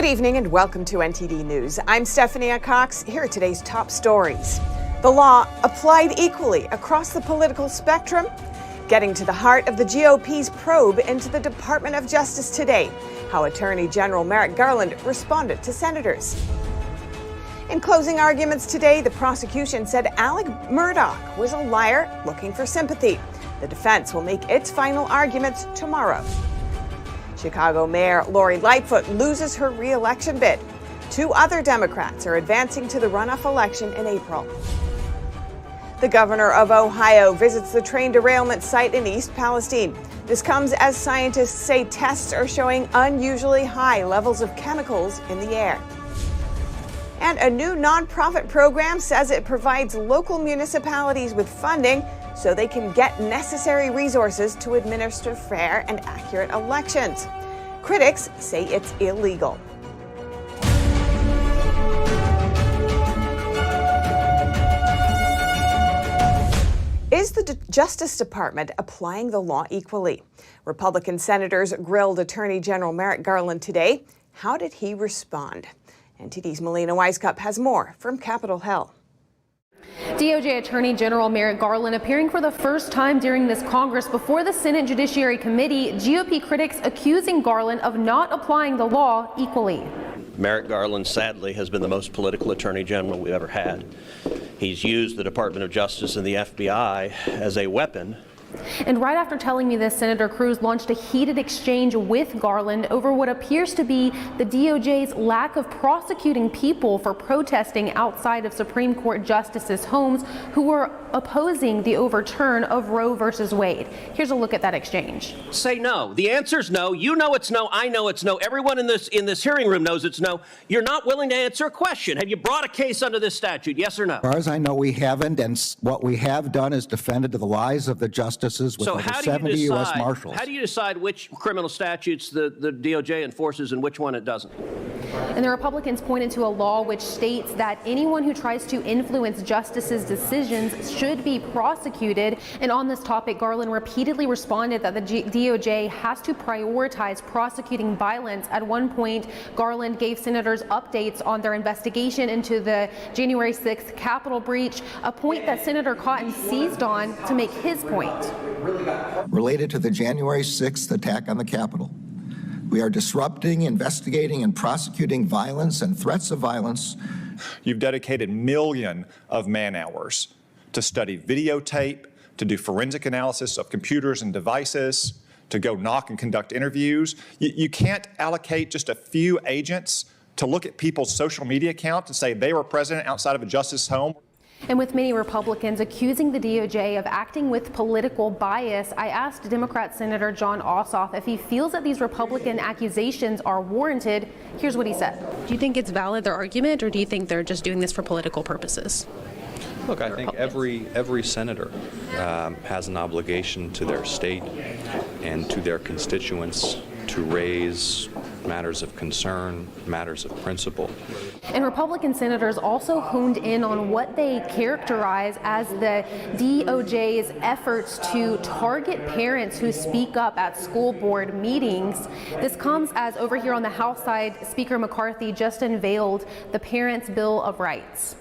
Good evening and welcome to NTD News. I'm Stephanie Cox. Here are today's top stories. The law applied equally across the political spectrum. Getting to the heart of the GOP's probe into the Department of Justice today. How Attorney General Merrick Garland responded to senators. In closing arguments today, the prosecution said Alec Murdaugh was a liar looking for sympathy. The defense will make its final arguments tomorrow. Chicago Mayor Lori Lightfoot loses her re-election bid. 2 other Democrats are advancing to the runoff election in April. The governor of Ohio visits the train derailment site in East Palestine. This comes as scientists say tests are showing unusually high levels of chemicals in the air. And a new nonprofit program says it provides local municipalities with funding so they can get necessary resources to administer fair and accurate elections. Critics say it's illegal. Is the Justice Department applying the law equally? Republican senators grilled Attorney General Merrick Garland today. How did he respond? NTD's Melina Weiskup has more from Capitol Hill. DOJ Attorney General Merrick Garland appearing for the first time during this Congress before the Senate Judiciary Committee. GOP critics accusing Garland of not applying the law equally. Merrick Garland, sadly, has been the most political attorney general we've ever had. He's used the Department of Justice and the FBI as a weapon. And right after telling me this, Senator Cruz launched a heated exchange with Garland over what appears to be the DOJ's lack of prosecuting people for protesting outside of Supreme Court justices' homes who were opposing the overturn of Roe versus Wade. Here's a look at that exchange. Say no. The answer's no. You know it's no. I know it's no. Everyone in this hearing room knows it's no. You're not willing to answer a question. Have you brought a case under this statute? Yes or no? As far as I know, we haven't, and what we have done is defended the lies of the justices with over 70 U.S. Marshals. How do you decide which criminal statutes the DOJ enforces and which one it doesn't? And the Republicans pointed to a law which states that anyone who tries to influence justices' decisions should be prosecuted. And on this topic, Garland repeatedly responded that the DOJ has to prioritize prosecuting violence. At one point, Garland gave senators updates on their investigation into the January 6th Capitol breach, a point that Senator Cotton seized on to make his point. Related to the January 6th attack on the Capitol, we are disrupting, investigating, and prosecuting violence and threats of violence. You've dedicated millions of man-hours to study videotape, to do forensic analysis of computers and devices, to go knock and conduct interviews. You can't allocate just a few agents to look at people's social media accounts and say they were present outside of a justice's home. And with many Republicans accusing the DOJ of acting with political bias, I asked Democrat Senator Jon Ossoff if he feels that these Republican accusations are warranted. Here's what he said. Do you think it's valid, their argument, or do you think they're just doing this for political purposes? Look, I think every senator has an obligation to their state and to their constituents to raise matters of concern, matters of principle. And Republican senators also honed in on what they characterize as the DOJ's efforts to target parents who speak up at school board meetings. This comes as over here on the House side, Speaker McCarthy just unveiled the Parents' Bill of Rights.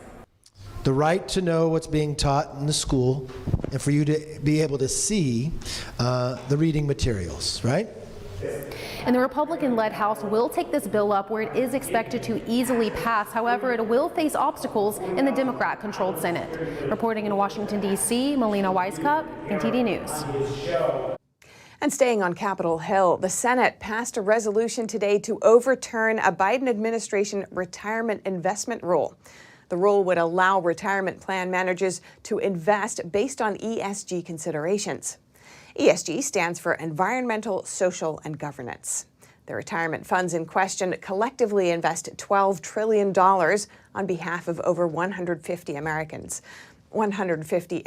The right to know what's being taught in the school and for you to be able to see the reading materials, right? And the Republican-led House will take this bill up where it is expected to easily pass. However, it will face obstacles in the Democrat-controlled Senate. Reporting in Washington, D.C., Melina Weiskup, NTD News. And staying on Capitol Hill, the Senate passed a resolution today to overturn a Biden administration retirement investment rule. The rule would allow retirement plan managers to invest based on ESG considerations. ESG stands for Environmental, Social, and Governance. The retirement funds in question collectively invest $12 trillion on behalf of over 150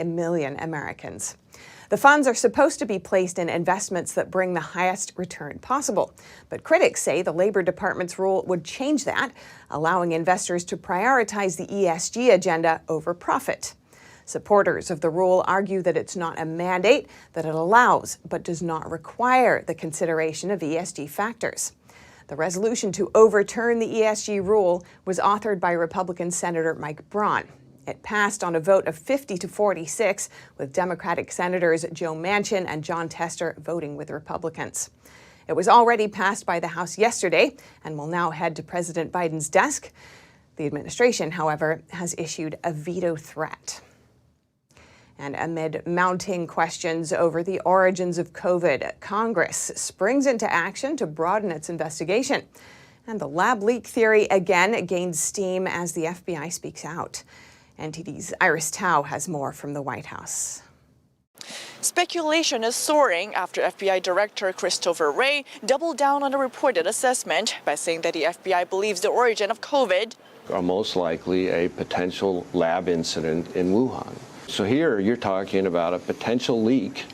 million Americans. The funds are supposed to be placed in investments that bring the highest return possible. But critics say the Labor Department's rule would change that, allowing investors to prioritize the ESG agenda over profit. Supporters of the rule argue that it's not a mandate, that it allows but does not require the consideration of ESG factors. The resolution to overturn the ESG rule was authored by Republican Senator Mike Braun. It passed on a vote of 50 to 46, with Democratic Senators Joe Manchin and John Tester voting with Republicans. It was already passed by the House yesterday and will now head to President Biden's desk. The administration, however, has issued a veto threat. And amid mounting questions over the origins of COVID, Congress springs into action to broaden its investigation. And the lab leak theory again gains steam as the FBI speaks out. NTD's Iris Tao has more from the White House. Speculation is soaring after FBI Director Christopher Wray doubled down on a reported assessment by saying that the FBI believes the origin of COVID are most likely a potential lab incident in Wuhan. So here you're talking about a potential leak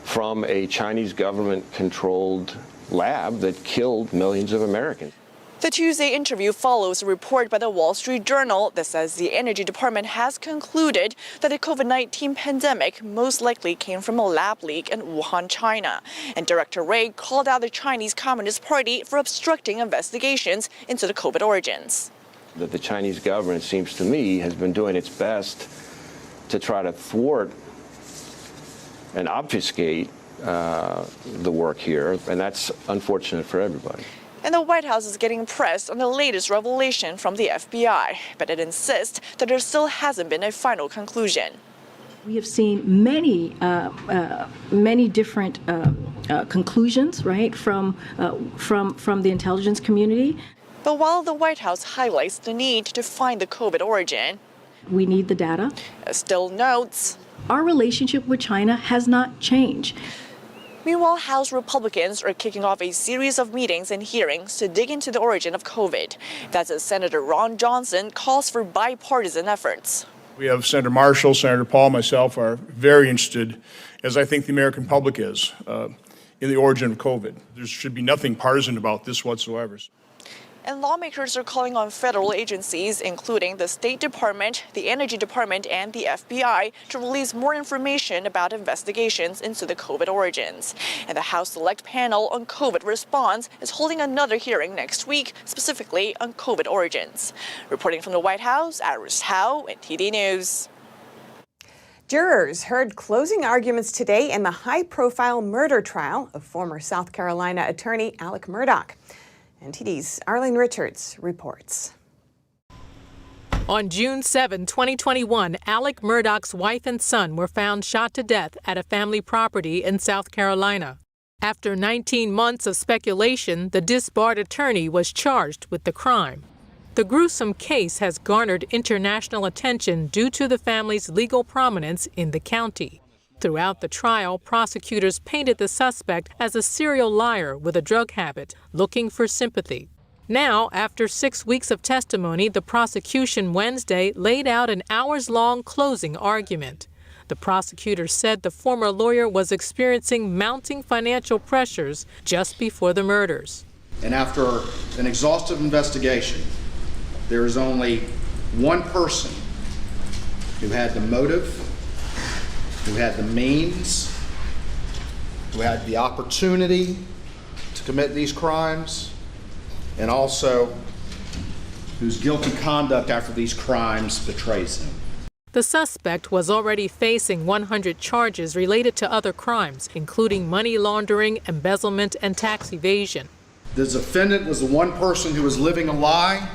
from a Chinese government-controlled lab that killed millions of Americans. The Tuesday interview follows a report by the Wall Street Journal that says the Energy Department has concluded that the COVID-19 pandemic most likely came from a lab leak in Wuhan, China. And Director Wray called out the Chinese Communist Party for obstructing investigations into the COVID origins. That the Chinese government, seems to me, has been doing its best to try to thwart and obfuscate the work here, and that's unfortunate for everybody. And the White House is getting pressed on the latest revelation from the FBI, but it insists that there still hasn't been a final conclusion. We have seen many different conclusions, right, from the intelligence community. But while the White House highlights the need to find the COVID origin, we need the data. Still notes, our relationship with China has not changed. Meanwhile, House Republicans are kicking off a series of meetings and hearings to dig into the origin of COVID. That's as Senator Ron Johnson calls for bipartisan efforts. We have Senator Marshall, Senator Paul, myself are very interested, as I think the American public is, in the origin of COVID. There should be nothing partisan about this whatsoever. And lawmakers are calling on federal agencies, including the State Department, the Energy Department, and the FBI, to release more information about investigations into the COVID origins. And the House Select Panel on COVID Response is holding another hearing next week, specifically on COVID origins. Reporting from the White House, Iris Tao, NTD News. Jurors heard closing arguments today in the high-profile murder trial of former South Carolina attorney Alec Murdaugh. NTD's Arlene Richards reports. On June 7, 2021, Alec Murdaugh's wife and son were found shot to death at a family property in South Carolina. After 19 months of speculation, the disbarred attorney was charged with the crime. The gruesome case has garnered international attention due to the family's legal prominence in the county. Throughout the trial, prosecutors painted the suspect as a serial liar with a drug habit, looking for sympathy. Now, after 6 weeks of testimony, the prosecution Wednesday laid out an hours-long closing argument. The prosecutor said the former lawyer was experiencing mounting financial pressures just before the murders. And after an exhaustive investigation, there is only one person who had the motive, who had the means, who had the opportunity to commit these crimes, and also whose guilty conduct after these crimes betrays him. The suspect was already facing 100 charges related to other crimes, including money laundering, embezzlement, and tax evasion. The defendant was the one person who was living a lie.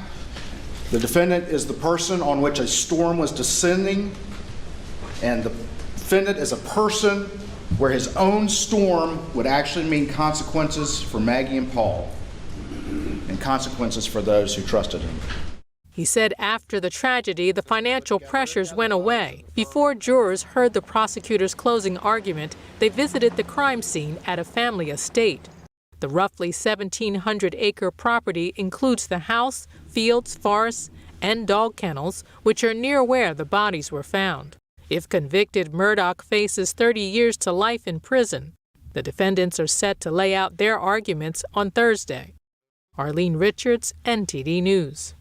The defendant is the person on which a storm was descending, and the defendant is a person where his own storm would actually mean consequences for Maggie and Paul, and consequences for those who trusted him. He said after the tragedy, the financial pressures went away. Before jurors heard the prosecutor's closing argument, they visited the crime scene at a family estate. The roughly 1,700-acre property includes the house, fields, forests, and dog kennels, which are near where the bodies were found. If convicted, Murdaugh faces 30 years to life in prison. The defendants are set to lay out their arguments on Thursday. Arlene Richards, NTD News.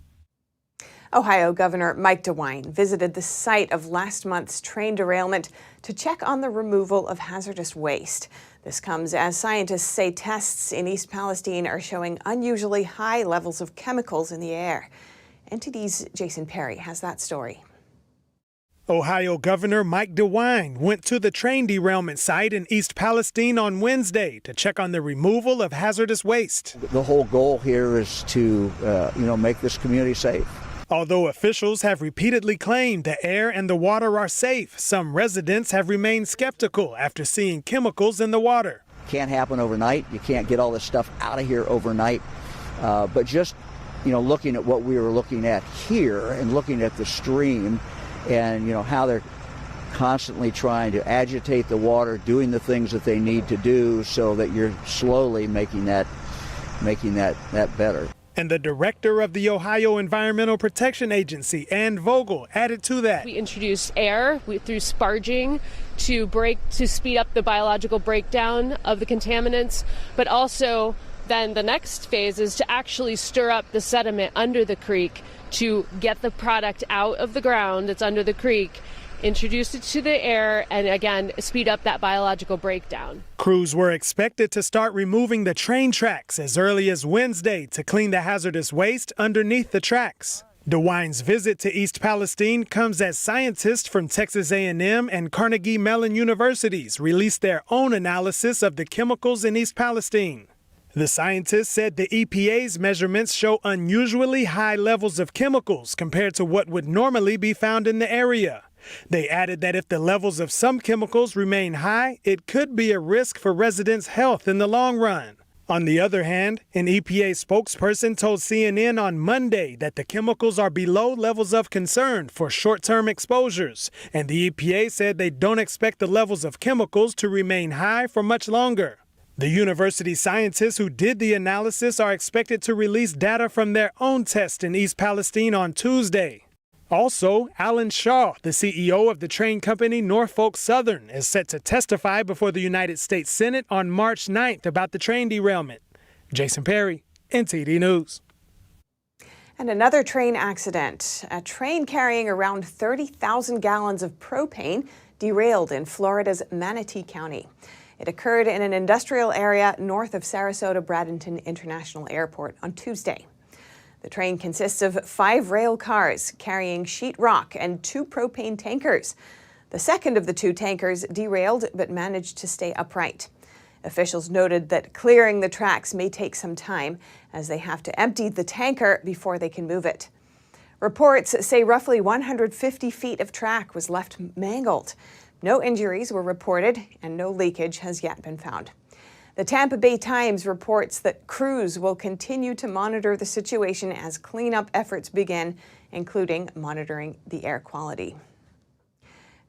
Ohio Governor Mike DeWine visited the site of last month's train derailment to check on the removal of hazardous waste. This comes as scientists say tests in East Palestine are showing unusually high levels of chemicals in the air. NTD's Jason Perry has that story. Ohio Governor Mike DeWine went to the train derailment site in East Palestine on Wednesday to check on the removal of hazardous waste. The whole goal here is to, make this community safe. Although officials have repeatedly claimed the air and the water are safe, some residents have remained skeptical after seeing chemicals in the water. Can't happen overnight. You can't get all this stuff out of here overnight. But just, looking at what we were looking at here and looking at the stream and, how they're constantly trying to agitate the water, doing the things that they need to do so that you're slowly making that better. And the director of the Ohio Environmental Protection Agency, Ann Vogel, added to that. We introduced air through sparging to speed up the biological breakdown of the contaminants, but also then the next phase is to actually stir up the sediment under the creek to get the product out of the ground that's under the creek, introduce it to the air, and again, speed up that biological breakdown. Crews were expected to start removing the train tracks as early as Wednesday to clean the hazardous waste underneath the tracks. DeWine's visit to East Palestine comes as scientists from Texas A&M and Carnegie Mellon universities released their own analysis of the chemicals in East Palestine. The scientists said the EPA's measurements show unusually high levels of chemicals compared to what would normally be found in the area. They added that if the levels of some chemicals remain high, it could be a risk for residents' health in the long run. On the other hand, an EPA spokesperson told CNN on Monday that the chemicals are below levels of concern for short-term exposures, and the EPA said they don't expect the levels of chemicals to remain high for much longer. The university scientists who did the analysis are expected to release data from their own test in East Palestine on Tuesday. Also, Alan Shaw, the CEO of the train company Norfolk Southern, is set to testify before the United States Senate on March 9th about the train derailment. Jason Perry, NTD News. And another train accident. A train carrying around 30,000 gallons of propane derailed in Florida's Manatee County. It occurred in an industrial area north of Sarasota-Bradenton International Airport on Tuesday. The train consists of 5 rail cars carrying sheetrock and 2 propane tankers. The second of the 2 tankers derailed but managed to stay upright. Officials noted that clearing the tracks may take some time as they have to empty the tanker before they can move it. Reports say roughly 150 feet of track was left mangled. No injuries were reported and no leakage has yet been found. The Tampa Bay Times reports that crews will continue to monitor the situation as cleanup efforts begin, including monitoring the air quality.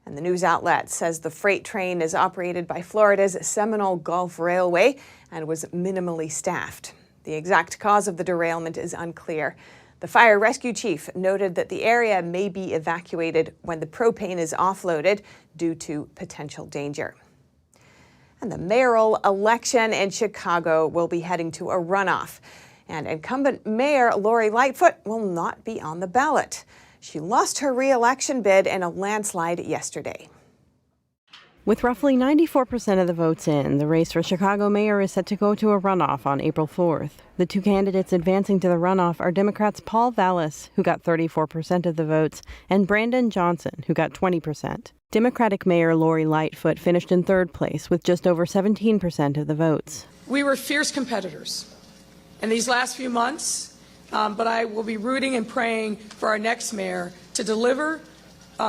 And the news outlet says the freight train is operated by Florida's Seminole Gulf Railway and was minimally staffed. The exact cause of the derailment is unclear. The fire rescue chief noted that the area may be evacuated when the propane is offloaded due to potential danger. And the mayoral election in Chicago will be heading to a runoff. And incumbent Mayor Lori Lightfoot will not be on the ballot. She lost her re-election bid in a landslide yesterday. With roughly 94% of the votes in, the race for Chicago mayor is set to go to a runoff on April 4th. The 2 candidates advancing to the runoff are Democrats Paul Vallis, who got 34% of the votes, and Brandon Johnson, who got 20%. Democratic Mayor Lori Lightfoot finished in 3rd place with just over 17% of the votes. We were fierce competitors in these last few months, but I will be rooting and praying for our next mayor to deliver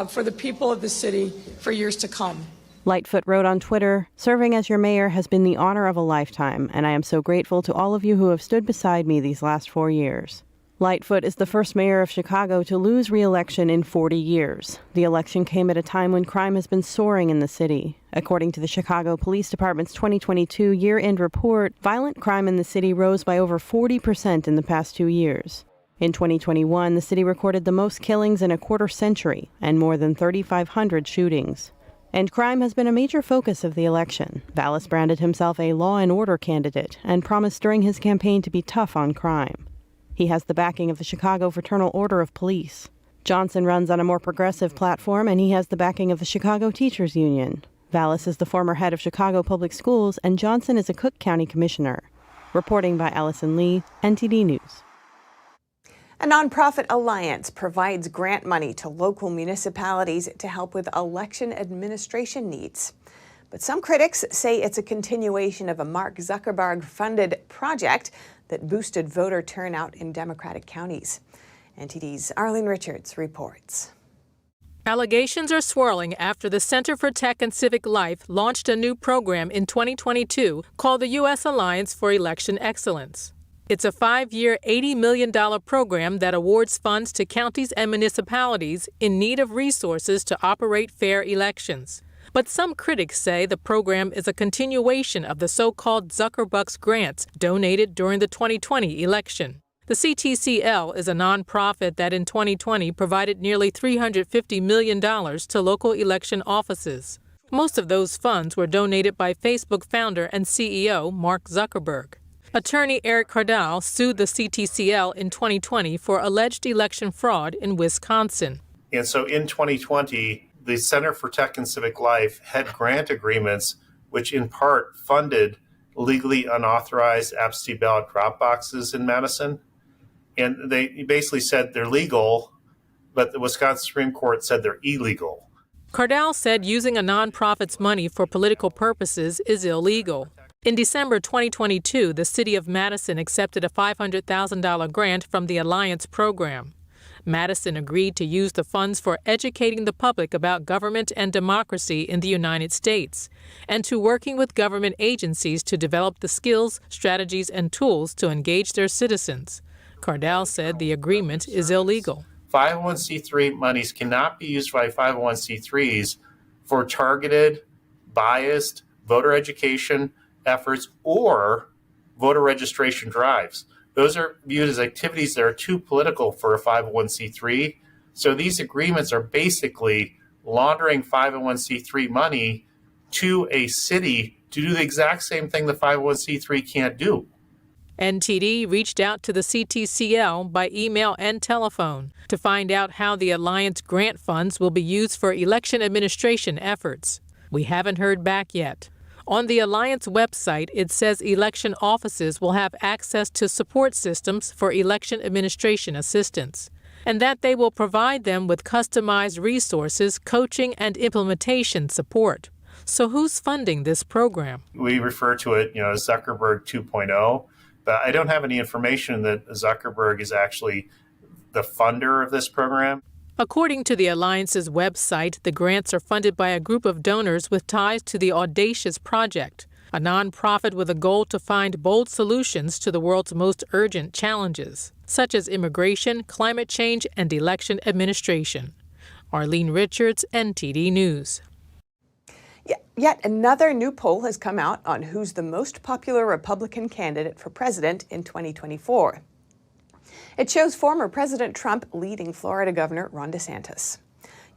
for the people of the city for years to come. Lightfoot wrote on Twitter, "Serving as your mayor has been the honor of a lifetime, and I am so grateful to all of you who have stood beside me these last 4 years." Lightfoot is the first mayor of Chicago to lose re-election in 40 years. The election came at a time when crime has been soaring in the city. According to the Chicago Police Department's 2022 year-end report, violent crime in the city rose by over 40% in the past 2 years. In 2021, the city recorded the most killings in a quarter century and more than 3,500 shootings. And crime has been a major focus of the election. Vallis branded himself a law and order candidate and promised during his campaign to be tough on crime. He has the backing of the Chicago Fraternal Order of Police. Johnson runs on a more progressive platform, and he has the backing of the Chicago Teachers Union. Vallis is the former head of Chicago Public Schools, and Johnson is a Cook County commissioner. Reporting by Allison Lee, NTD News. A nonprofit alliance provides grant money to local municipalities to help with election administration needs. But some critics say it's a continuation of a Mark Zuckerberg-funded project that boosted voter turnout in Democratic counties. NTD's Arlene Richards reports. Allegations are swirling after the Center for Tech and Civic Life launched a new program in 2022 called the U.S. Alliance for Election Excellence. It's a 5-year, $80 million program that awards funds to counties and municipalities in need of resources to operate fair elections. But some critics say the program is a continuation of the so-called Zuckerbucks grants donated during the 2020 election. The CTCL is a nonprofit that in 2020 provided nearly $350 million to local election offices. Most of those funds were donated by Facebook founder and CEO Mark Zuckerberg. Attorney Eric Cardall sued the CTCL in 2020 for alleged election fraud in Wisconsin. And so in 2020, the Center for Tech and Civic Life had grant agreements which in part funded legally unauthorized absentee ballot drop boxes in Madison. And they basically said they're legal, but the Wisconsin Supreme Court said they're illegal. Cardall said using a nonprofit's money for political purposes is illegal. In December 2022, the city of Madison accepted a $500,000 grant from the Alliance program. Madison agreed to use the funds for educating the public about government and democracy in the United States, and to working with government agencies to develop the skills, strategies, and tools to engage their citizens. Cardall said the agreement is illegal. 501c3 monies cannot be used by 501c3s for targeted, biased voter education efforts or voter registration drives. Those are viewed as activities that are too political for a 501c3. So these agreements are basically laundering 501c3 money to a city to do the exact same thing the 501c3 can't do. NTD reached out to the CTCL by email and telephone to find out how the Alliance grant funds will be used for election administration efforts. We haven't heard back yet. On the Alliance website, it says election offices will have access to support systems for election administration assistance, and that they will provide them with customized resources, coaching, and implementation support. So who's funding this program? We refer to it, as Zuckerberg 2.0, but I don't have any information that Zuckerberg is actually the funder of this program. According to the Alliance's website, the grants are funded by a group of donors with ties to the Audacious Project, a nonprofit with a goal to find bold solutions to the world's most urgent challenges, such as immigration, climate change, and election administration. Arlene Richards, NTD News. Yet another new poll has come out on who's the most popular Republican candidate for president in 2024. It shows former President Trump leading Florida Governor Ron DeSantis.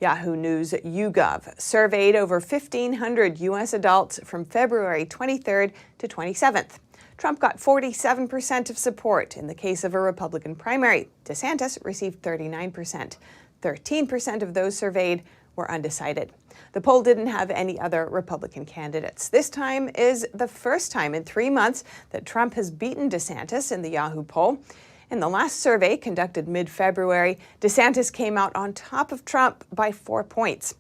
Yahoo News YouGov surveyed over 1,500 U.S. adults from February 23rd to 27th. Trump got 47% of support in the case of a Republican primary. DeSantis received 39%. 13% of those surveyed were undecided. The poll didn't have any other Republican candidates. This time is the first time in 3 months that Trump has beaten DeSantis in the Yahoo poll. In the last survey, conducted mid-February, DeSantis came out on top of Trump by 4 points.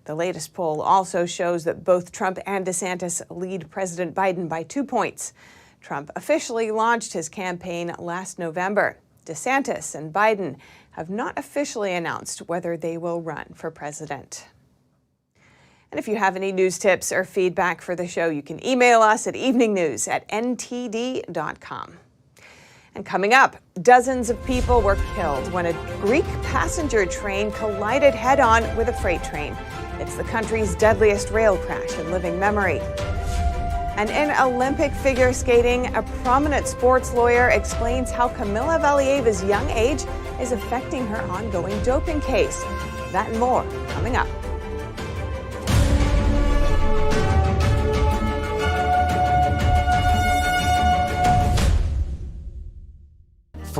The latest poll also shows that both Trump and DeSantis lead President Biden by 2 points. Trump officially launched his campaign last November. DeSantis and Biden have not officially announced whether they will run for president. And if you have any news tips or feedback for the show, you can email us at eveningnews@ntd.com. And coming up, dozens of people were killed when a Greek passenger train collided head-on with a freight train. It's the country's deadliest rail crash in living memory. And in Olympic figure skating, a prominent sports lawyer explains how Kamila Valieva's young age is affecting her ongoing doping case. That and more coming up.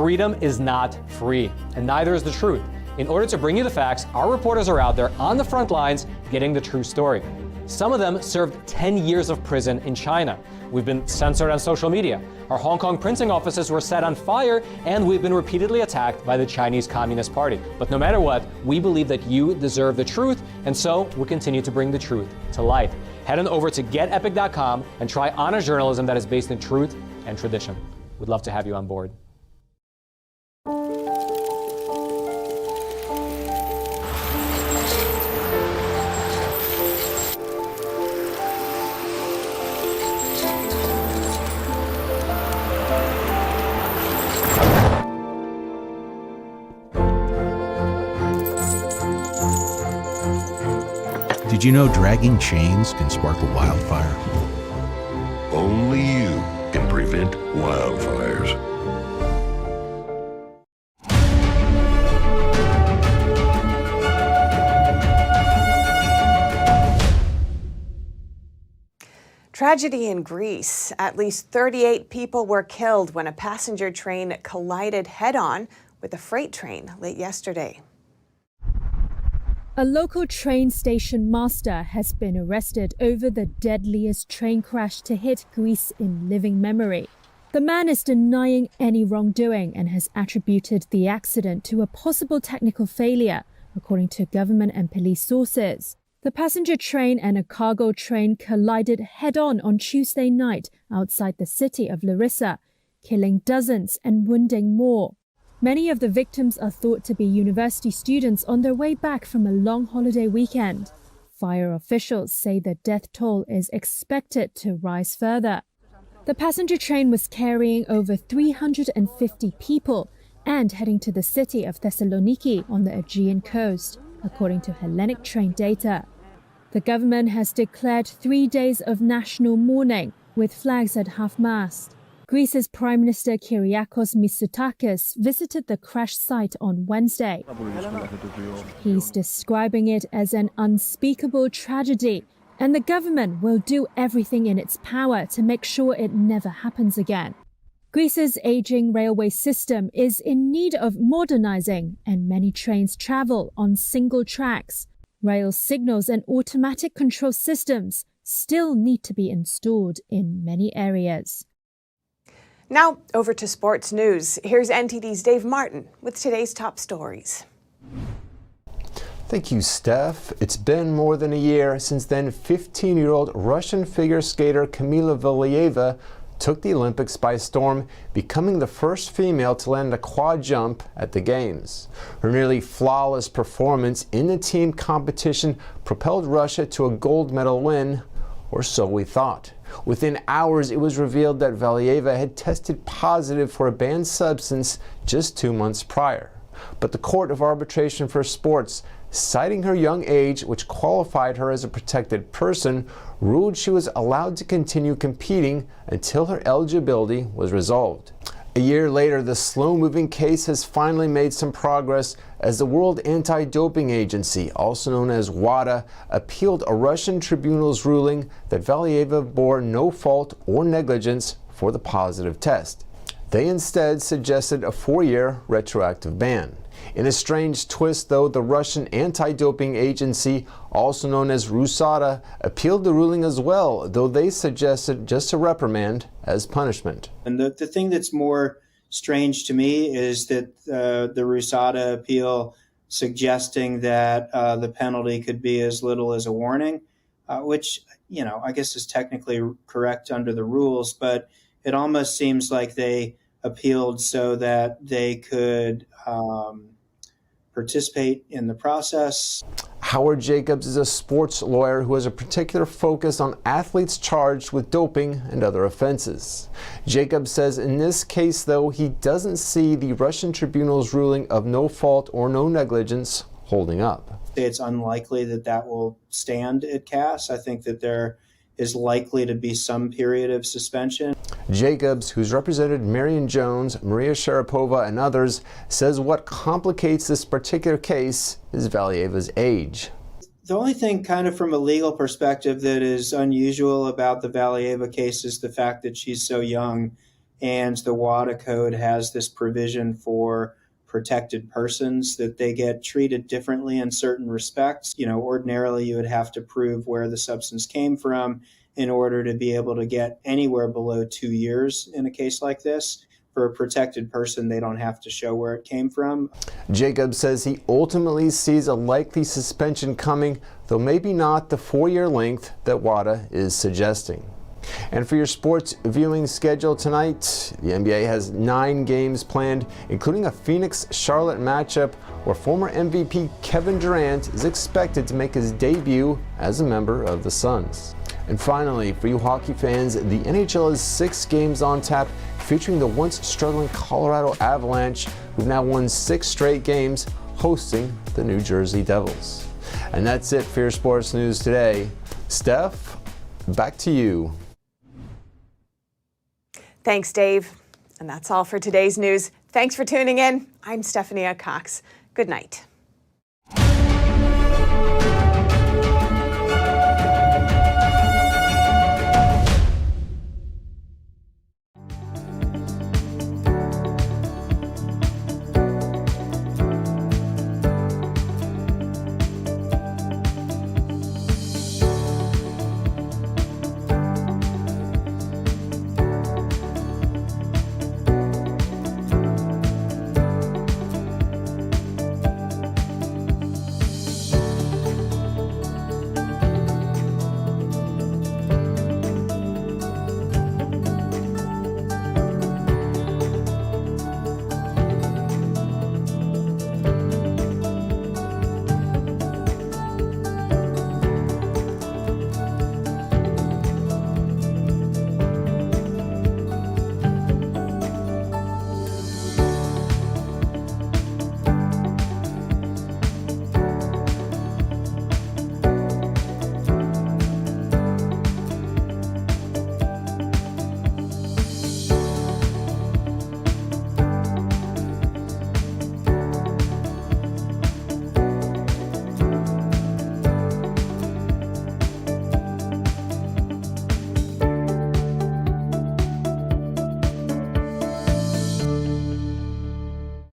freedom is not free, and neither is the truth. In order to bring you the facts, our reporters are out there on the front lines getting the true story. Some of them served 10 years of prison in China. We've been censored on social media. Our Hong Kong printing offices were set on fire, and we've been repeatedly attacked by the Chinese Communist Party. But no matter what, we believe that you deserve the truth, and so we'll continue to bring the truth to light. Head on over to getepic.com and try honest journalism that is based in truth and tradition. We'd love to have you on board. Did you know dragging chains can spark a wildfire? Only you can prevent wildfires. Tragedy in Greece. At least 38 people were killed when a passenger train collided head-on with a freight train late yesterday. A local train station master has been arrested over the deadliest train crash to hit Greece in living memory. The man is denying any wrongdoing and has attributed the accident to a possible technical failure, according to government and police sources. The passenger train and a cargo train collided head-on on Tuesday night outside the city of Larissa, killing dozens and wounding more. Many of the victims are thought to be university students on their way back from a long holiday weekend. Fire officials say the death toll is expected to rise further. The passenger train was carrying over 350 people and heading to the city of Thessaloniki on the Aegean coast, according to Hellenic train data. The government has declared 3 days of national mourning, with flags at half-mast. Greece's Prime Minister Kyriakos Mitsotakis visited the crash site on Wednesday. He's describing it as an unspeakable tragedy, and the government will do everything in its power to make sure it never happens again. Greece's aging railway system is in need of modernizing, and many trains travel on single tracks. Rail signals and automatic control systems still need to be installed in many areas. Now, over to sports news. Here's NTD's Dave Martin with today's top stories. Thank you, Steph. It's been more than a year since then 15-year-old Russian figure skater Kamila Valieva took the Olympics by storm, becoming the first female to land a quad jump at the Games. Her nearly flawless performance in the team competition propelled Russia to a gold medal win, or so we thought. Within hours, it was revealed that Valieva had tested positive for a banned substance just 2 months prior. But the Court of Arbitration for Sports, citing her young age, which qualified her as a protected person, ruled she was allowed to continue competing until her eligibility was resolved. A year later, the slow-moving case has finally made some progress as the World Anti-Doping Agency, also known as WADA, appealed a Russian tribunal's ruling that Valieva bore no fault or negligence for the positive test. They instead suggested a 4-year retroactive ban. In a strange twist, though, the Russian Anti-Doping Agency, also known as RUSADA, appealed the ruling as well, though they suggested just a reprimand as punishment. And the thing that's more strange to me is that the RUSADA appeal suggesting that the penalty could be as little as a warning, which, I guess is technically correct under the rules, but it almost seems like they appealed so that they could participate in the process. Howard Jacobs is a sports lawyer who has a particular focus on athletes charged with doping and other offenses. Jacobs says in this case, though, he doesn't see the Russian tribunal's ruling of no fault or no negligence holding up. It's unlikely that that will stand at CAS. I think that there is likely to be some period of suspension. Jacobs, who's represented Marion Jones, Maria Sharapova, and others, says what complicates this particular case is Valieva's age. The only thing kind of from a legal perspective that is unusual about the Valieva case is the fact that she's so young. And the WADA code has this provision for protected persons, that they get treated differently in certain respects. Ordinarily you would have to prove where the substance came from in order to be able to get anywhere below 2 years in a case like this. For a protected person, they don't have to show where it came from. Jacob says he ultimately sees a likely suspension coming, though maybe not the 4-year length that WADA is suggesting. And for your sports viewing schedule tonight, the NBA has 9 games planned, including a Phoenix-Charlotte matchup where former MVP Kevin Durant is expected to make his debut as a member of the Suns. And finally, for you hockey fans, the NHL has 6 games on tap featuring the once struggling Colorado Avalanche, who've now won 6 straight games, hosting the New Jersey Devils. And that's it for your sports news today. Steph, back to you. Thanks, Dave. And that's all for today's news. Thanks for tuning in. I'm Stephanie Cox. Good night.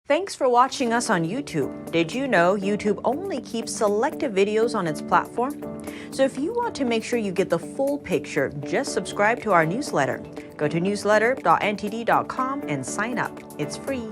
Thanks for watching us on YouTube. Did you know YouTube only keeps selected videos on its platform? So if you want to make sure you get the full picture, just subscribe to our newsletter. Go to newsletter.ntd.com and sign up. It's free.